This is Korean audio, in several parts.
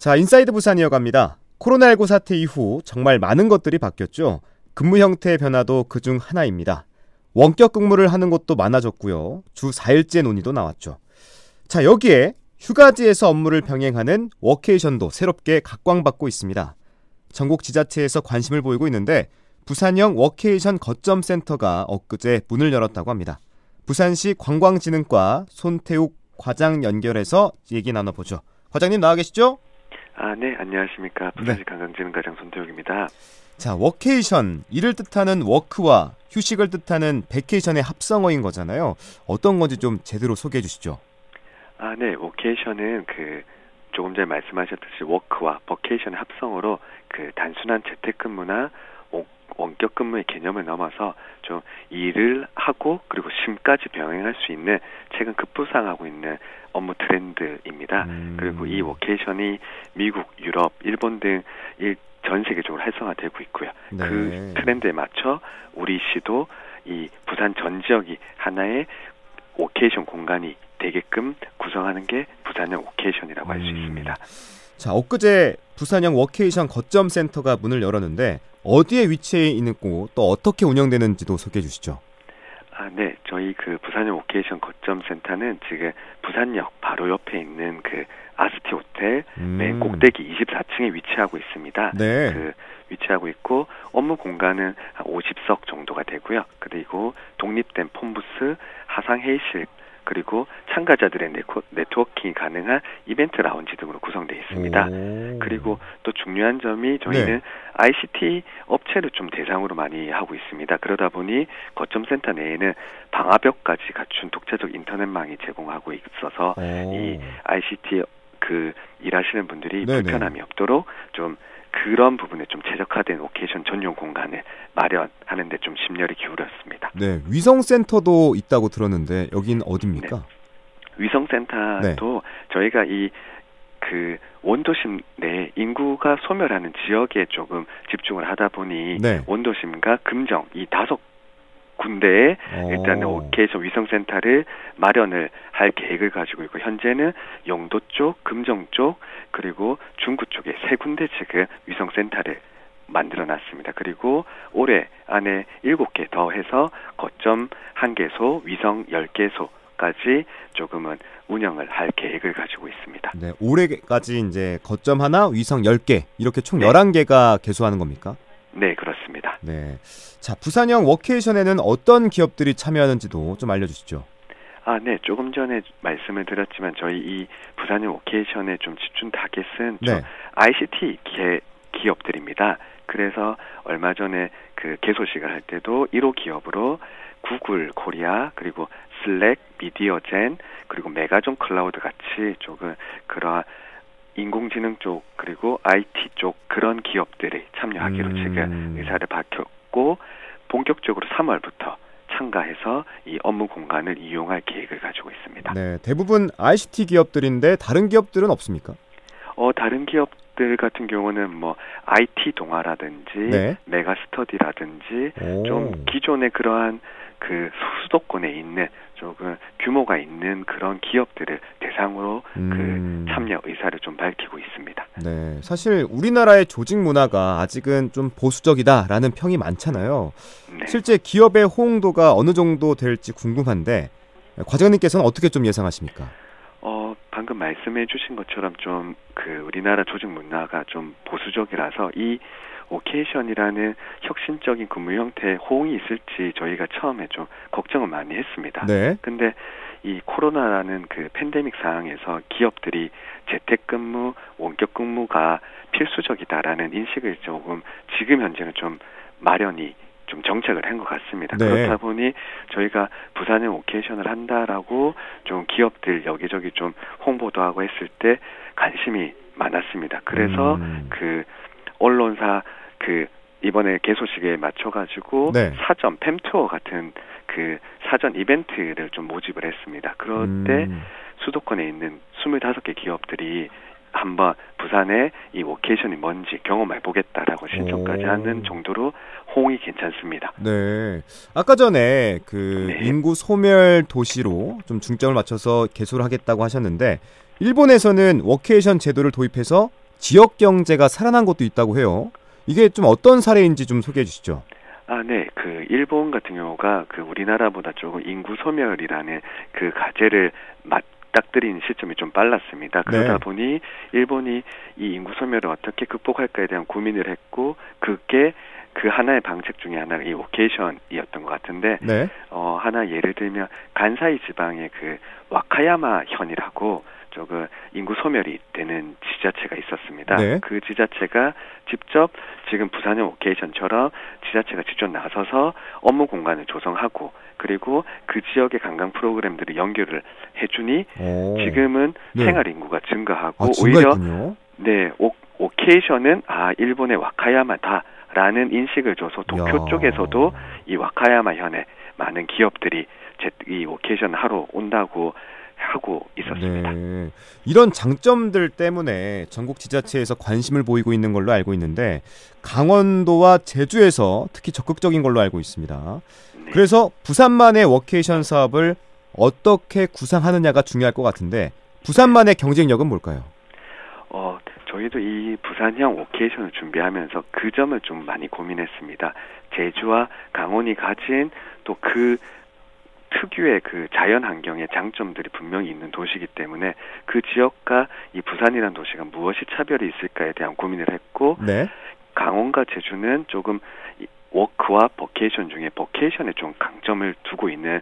자, 인사이드 부산 이어갑니다. 코로나19 사태 이후 정말 많은 것들이 바뀌었죠. 근무 형태의 변화도 그중 하나입니다. 원격 근무를 하는 곳도 많아졌고요. 주 4일제 논의도 나왔죠. 자, 여기에 휴가지에서 업무를 병행하는 워케이션도 새롭게 각광받고 있습니다. 전국 지자체에서 관심을 보이고 있는데 부산형 워케이션 거점센터가 엊그제 문을 열었다고 합니다. 부산시 관광진흥과 손태욱 과장 연결해서 얘기 나눠보죠. 과장님 나와 계시죠? 네, 안녕하십니까. 부산시 관광진흥과장 손태욱입니다. 자, 워케이션, 이를 뜻하는 워크와 휴식을 뜻하는 베케이션의 합성어인 거잖아요. 어떤 건지 좀 제대로 소개해 주시죠. 네, 워케이션은 조금 전에 말씀하셨듯이 워크와 버케이션의 합성어로 단순한 재택근무나 원격 근무의 개념을 넘어서 좀 일을 하고 그리고 쉼까지 병행할 수 있는 최근 급부상하고 있는 업무 트렌드입니다. 그리고 이 워케이션이 미국, 유럽, 일본 등 전 세계적으로 활성화되고 있고요. 네. 그 트렌드에 맞춰 우리 시도 이 부산 전 지역이 하나의 워케이션 공간이 되게끔 구성하는 게 부산형 워케이션이라고 할 수 있습니다. 자, 엊그제 부산형 워케이션 거점센터가 문을 열었는데 어디에 위치해 있고 또 어떻게 운영되는지도 소개해 주시죠. 네, 저희 부산형 워케이션 거점센터는 지금 부산역 바로 옆에 있는 아스티 호텔 맨 꼭대기 24층에 위치하고 있습니다. 네. 위치하고 있고 업무 공간은 한 50석 정도가 되고요. 그리고 독립된 폰부스, 하상 회의실 그리고 참가자들의 네트워킹이 가능한 이벤트 라운지 등으로 구성되어 있습니다. 그리고 또 중요한 점이 저희는 ICT 업체를 좀 대상으로 많이 하고 있습니다. 그러다 보니 거점센터 내에는 방화벽까지 갖춘 독자적 인터넷망이 제공하고 있어서 이 ICT 일하시는 분들이 불편함이 없도록 좀 그런 부분에 좀 최적화된 워케이션 전용 공간을 마련하는 데 좀 심려를 기울였습니다. 네, 위성센터도 있다고 들었는데 여긴 어디입니까? 네. 위성센터도 저희가 원도심 내 인구가 소멸하는 지역에 조금 집중을 하다 보니 원도심과 금정 이 5군데에 일단 워케이션 위성센터를 마련을 할 계획을 가지고 있고 현재는 영도 쪽, 금정 쪽 그리고 중구 쪽에 3군데 지금 위성센터를 만들어놨습니다. 그리고 올해 안에 7개 더 해서 거점 1개소, 위성 10개소까지 조금은 운영을 할 계획을 가지고 있습니다. 네, 올해까지 이제 거점 하나, 위성 10개 이렇게 총 11개가 개소하는 겁니까? 네, 그렇습니다. 네. 자, 부산형 워케이션에는 어떤 기업들이 참여하는지도 좀 알려주시죠. 네. 조금 전에 말씀을 드렸지만 저희 이 부산형 워케이션의 좀 집중 타겟은 좀 ICT 기업들입니다. 그래서 얼마 전에 개소식을 할 때도 1호 기업으로 구글 코리아 그리고 슬랙, 미디어젠 그리고 메가존 클라우드 같이 조금 그러한 인공지능 쪽 그리고 IT 쪽 그런 기업들이 참여하기로 지금 의사를 밝혔고 본격적으로 3월부터 참가해서 이 업무 공간을 이용할 계획을 가지고 있습니다. 네, 대부분 ICT 기업들인데 다른 기업들은 없습니까? 다른 기업들 같은 경우는 IT 동아라든지 메가스터디라든지 좀 기존의 그러한 수도권에 있는 조금 규모가 있는 그런 기업들을 대상으로 참여 의사를 좀 밝히고 있습니다. 네, 사실 우리나라의 조직 문화가 아직은 좀 보수적이다라는 평이 많잖아요. 네. 실제 기업의 호응도가 어느 정도 될지 궁금한데 과장님께서는 어떻게 좀 예상하십니까? 방금 말씀해 주신 것처럼 좀 우리나라 조직 문화가 좀 보수적이라서 이 워케이션이라는 혁신적인 근무 형태에 호응이 있을지 저희가 처음에 좀 걱정을 많이 했습니다. 근데 이 코로나라는 팬데믹 상황에서 기업들이 재택근무, 원격근무가 필수적이다라는 인식을 조금 지금 현재는 좀 마련이 좀 정책을 한 것 같습니다. 그렇다 보니 저희가 부산형 워케이션을 한다라고 좀 기업들 여기저기 좀 홍보도 하고 했을 때 관심이 많았습니다. 그래서 언론사 이번에 개소식에 맞춰가지고 사전 팸투어 같은 사전 이벤트를 좀 모집을 했습니다. 그럴 때 수도권에 있는 25개 기업들이 한번 부산에 이 워케이션이 뭔지 경험해 보겠다라고 신청까지 하는 정도로 호응이 괜찮습니다. 네. 아까 전에 인구 소멸 도시로 좀 중점을 맞춰서 개소를 하겠다고 하셨는데 일본에서는 워케이션 제도를 도입해서 지역 경제가 살아난 곳도 있다고 해요. 이게 좀 어떤 사례인지 좀 소개해 주시죠. 네. 그 일본 같은 경우가 그 우리나라보다 조금 인구 소멸이라는 그 과제를 맞닥뜨린 시점이 좀 빨랐습니다. 그러다 보니 일본이 이 인구 소멸을 어떻게 극복할까에 대한 고민을 했고, 그게 그 하나의 방책 중에 하나가 이 오케이션이었던 것 같은데, 하나 예를 들면 간사이 지방의 그 와카야마 현이라고 조금 인구 소멸이 되는 지자체가 있었습니다. 그 지자체가 직접 지금 부산의 오케이션처럼 지자체가 직접 나서서 업무 공간을 조성하고, 그리고 그 지역의 관광 프로그램들을 연결을 해주니 지금은 생활 인구가 증가하고 오히려 오케이션은 일본의 와카야마다라는 인식을 줘서 도쿄 쪽에서도 이 와카야마 현에 많은 기업들이 이 오케이션 하러 온다고 하고 있었습니다. 이런 장점들 때문에 전국 지자체에서 관심을 보이고 있는 걸로 알고 있는데, 강원도와 제주에서 특히 적극적인 걸로 알고 있습니다. 그래서 부산만의 워케이션 사업을 어떻게 구상하느냐가 중요할 것 같은데, 부산만의 경쟁력은 뭘까요? 저희도 이 부산형 워케이션을 준비하면서 그 점을 좀 많이 고민했습니다. 제주와 강원이 가진 또 그 특유의 그 자연 환경의 장점들이 분명히 있는 도시이기 때문에 그 지역과 이 부산이라는 도시가 무엇이 차별이 있을까에 대한 고민을 했고, 강원과 제주는 조금 워크와 버케이션 중에 버케이션에 좀 강점을 두고 있는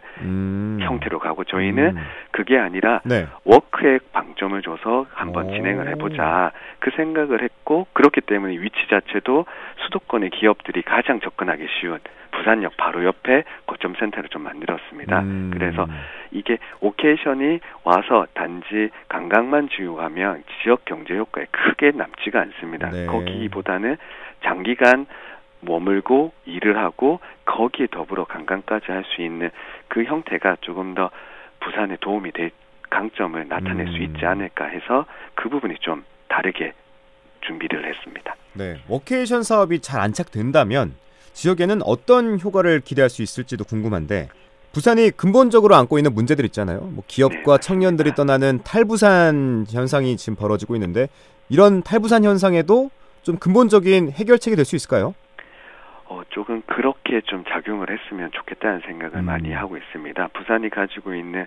형태로 가고, 저희는 그게 아니라 워크에 방점을 줘서 한번 진행을 해보자 그 생각을 했고, 그렇기 때문에 위치 자체도 수도권의 기업들이 가장 접근하기 쉬운 부산역 바로 옆에 거점 센터를 좀 만들었습니다. 그래서 이게 오케이션이 와서 단지 관광만 지우하면 지역 경제 효과에 크게 남지가 않습니다. 거기보다는 장기간 머물고 일을 하고 거기에 더불어 관광까지 할 수 있는 그 형태가 조금 더 부산에 도움이 될 강점을 나타낼 수 있지 않을까 해서 그 부분이 좀 다르게 준비를 했습니다. 워케이션 사업이 잘 안착된다면 지역에는 어떤 효과를 기대할 수 있을지도 궁금한데, 부산이 근본적으로 안고 있는 문제들 있잖아요. 뭐 기업과 청년들이 떠나는 탈부산 현상이 지금 벌어지고 있는데, 이런 탈부산 현상에도 좀 근본적인 해결책이 될 수 있을까요? 조금 그렇게 좀 작용을 했으면 좋겠다는 생각을 많이 하고 있습니다. 부산이 가지고 있는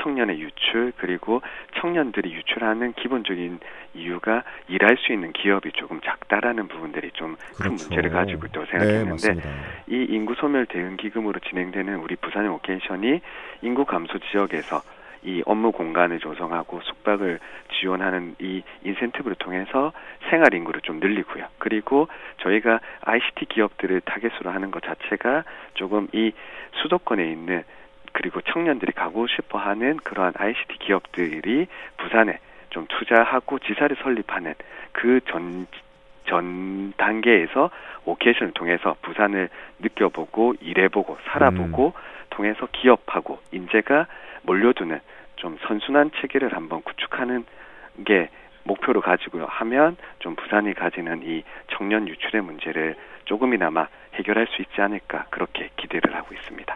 청년의 유출, 그리고 청년들이 유출하는 기본적인 이유가 일할 수 있는 기업이 조금 작다라는 부분들이 좀 큰 문제를 가지고 있다고 생각했는데, 이 인구 소멸 대응 기금으로 진행되는 우리 부산의 오케이션이 인구 감소 지역에서 이 업무 공간을 조성하고 숙박을 지원하는 이 인센티브를 통해서 생활 인구를 좀 늘리고요. 그리고 저희가 ICT 기업들을 타겟으로 하는 것 자체가 조금 이 수도권에 있는, 그리고 청년들이 가고 싶어 하는 그러한 ICT 기업들이 부산에 좀 투자하고 지사를 설립하는 그 전 단계에서 오케이션을 통해서 부산을 느껴보고 일해보고 살아보고 통해서 기업하고 인재가 몰려드는 좀 선순환 체계를 한번 구축하는 게 목표로 가지고 하면 좀 부산이 가지는 이 청년 유출의 문제를 조금이나마 해결할 수 있지 않을까, 그렇게 기대를 하고 있습니다.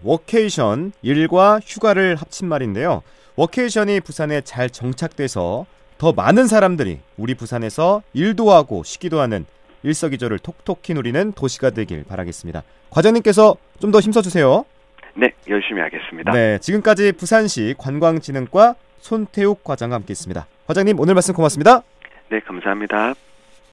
워케이션, 일과 휴가를 합친 말인데요. 워케이션이 부산에 잘 정착돼서 더 많은 사람들이 우리 부산에서 일도 하고 쉬기도 하는 일석이조를 톡톡히 누리는 도시가 되길 바라겠습니다. 과장님께서 좀 더 힘써주세요. 네, 열심히 하겠습니다. 지금까지 부산시 관광진흥과 손태욱 과장과 함께했습니다. 과장님, 오늘 말씀 고맙습니다. 네, 감사합니다.